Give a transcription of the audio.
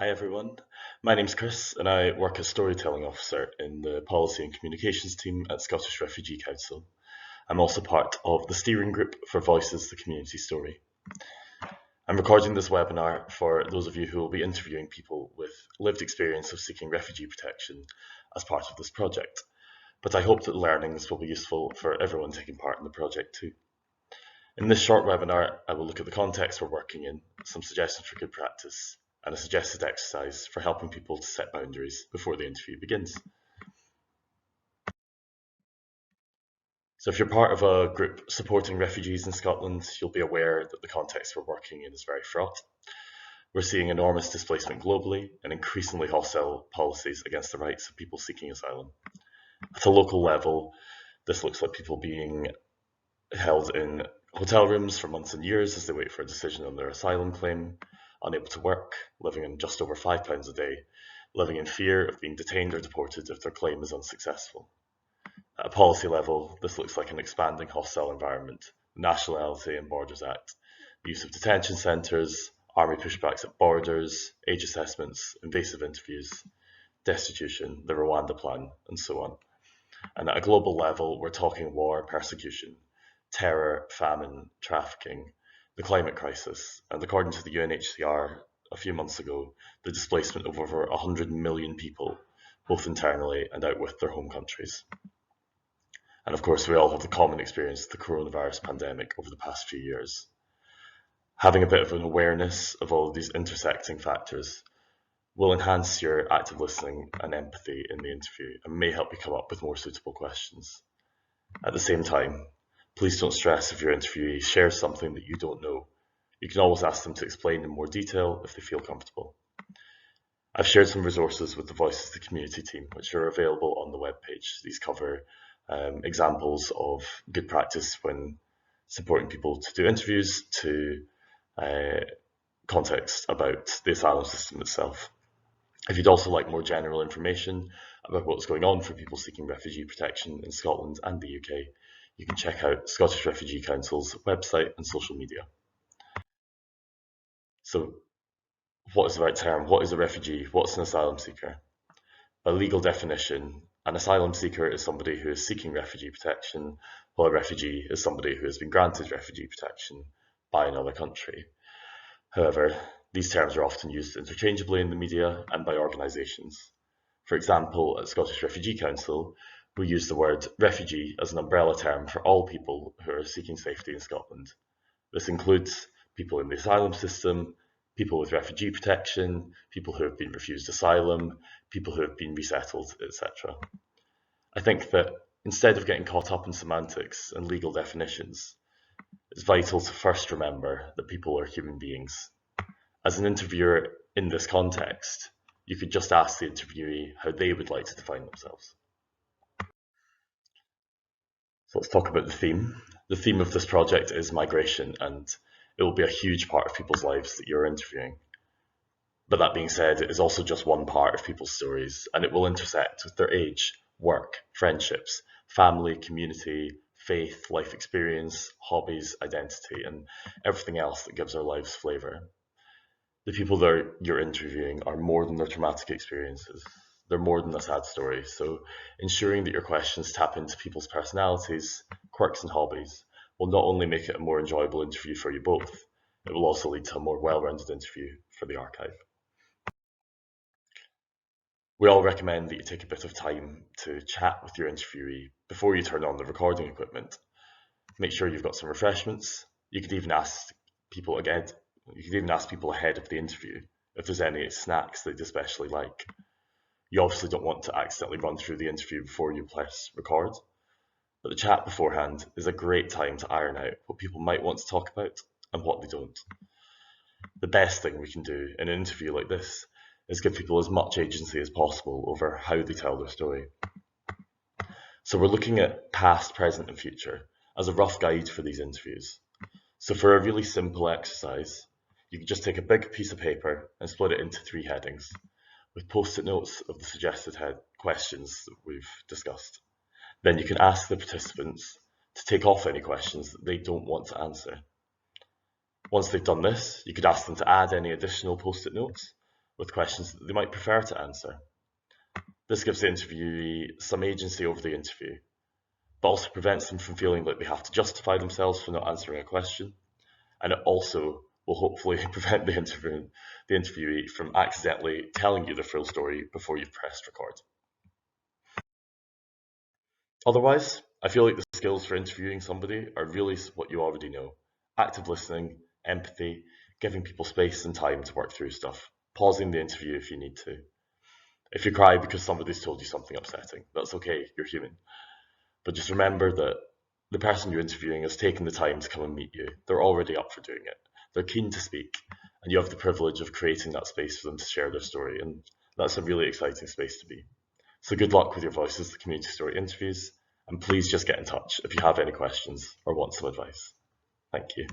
Hi everyone, my name's Chris and I work as Storytelling Officer in the Policy and Communications team at Scottish Refugee Council. I'm also part of the steering group for Voices, the Community Story. I'm recording this webinar for those of you who will be interviewing people with lived experience of seeking refugee protection as part of this project, but I hope that the learnings will be useful for everyone taking part in the project too. In this short webinar, I will look at the context we're working in, some suggestions for good practice, and a suggested exercise for helping people to set boundaries before the interview begins. So if you're part of a group supporting refugees in Scotland, you'll be aware that the context we're working in is very fraught. We're seeing enormous displacement globally and increasingly hostile policies against the rights of people seeking asylum. At a local level, this looks like people being held in hotel rooms for months and years as they wait for a decision on their asylum claim, unable to work, living on just over £5 a day, living in fear of being detained or deported if their claim is unsuccessful. At a policy level, this looks like an expanding hostile environment, the Nationality and Borders Act, the use of detention centres, army pushbacks at borders, age assessments, invasive interviews, destitution, the Rwanda plan, and so on. And at a global level, we're talking war, persecution, terror, famine, trafficking, the climate crisis, and according to the UNHCR a few months ago, the displacement of over 100 million people, both internally and out with their home countries. And of course, we all have the common experience of the coronavirus pandemic over the past few years. Having a bit of an awareness of all of these intersecting factors will enhance your active listening and empathy in the interview and may help you come up with more suitable questions. At the same time, please don't stress if your interviewee shares something that you don't know. You can always ask them to explain in more detail if they feel comfortable. I've shared some resources with the Voices of the Community team, which are available on the webpage. These cover examples of good practice when supporting people to do interviews, to context about the asylum system itself. If you'd also like more general information about what's going on for people seeking refugee protection in Scotland and the UK, you can check out Scottish Refugee Council's website and social media. So, what is the right term? What is a refugee? What's an asylum seeker? By legal definition, an asylum seeker is somebody who is seeking refugee protection, while a refugee is somebody who has been granted refugee protection by another country. However, these terms are often used interchangeably in the media and by organisations. For example, at Scottish Refugee Council, we use the word refugee as an umbrella term for all people who are seeking safety in Scotland. This includes people in the asylum system, people with refugee protection, people who have been refused asylum, people who have been resettled, etc. I think that instead of getting caught up in semantics and legal definitions, it's vital to first remember that people are human beings. As an interviewer in this context, you could just ask the interviewee how they would like to define themselves. So let's talk about the theme. The theme of this project is migration, and it will be a huge part of people's lives that you're interviewing. But that being said, it is also just one part of people's stories, and it will intersect with their age, work, friendships, family, community, faith, life experience, hobbies, identity, and everything else that gives our lives flavour. The people that you're interviewing are more than their traumatic experiences. They're more than a sad story. So ensuring that your questions tap into people's personalities, quirks and hobbies will not only make it a more enjoyable interview for you both, it will also lead to a more well-rounded interview for the archive. We all recommend that you take a bit of time to chat with your interviewee before you turn on the recording equipment. Make sure you've got some refreshments. You could even ask people ahead of the interview if there's any snacks they'd especially like. You obviously don't want to accidentally run through the interview before you press record, but the chat beforehand is a great time to iron out what people might want to talk about and what they don't. The best thing we can do in an interview like this is give people as much agency as possible over how they tell their story. So we're looking at past, present and future as a rough guide for these interviews. So for a really simple exercise, you can just take a big piece of paper and split it into 3 headings, with post-it notes of the suggested questions that we've discussed. Then you can ask the participants to take off any questions that they don't want to answer. Once they've done this, you could ask them to add any additional post-it notes, with questions that they might prefer to answer. This gives the interviewee some agency over the interview, but also prevents them from feeling like they have to justify themselves for not answering a question. And it also will hopefully prevent the interviewee from accidentally telling you the full story before you've pressed record. Otherwise, I feel like the skills for interviewing somebody are really what you already know. Active listening, empathy, giving people space and time to work through stuff, pausing the interview if you need to. If you cry because somebody's told you something upsetting, that's okay, you're human. But just remember that the person you're interviewing has taken the time to come and meet you. They're already up for doing it. They're keen to speak, and you have the privilege of creating that space for them to share their story, and that's a really exciting space to be. So good luck with your Voices the Community Story interviews, and please just get in touch if you have any questions or want some advice. Thank you.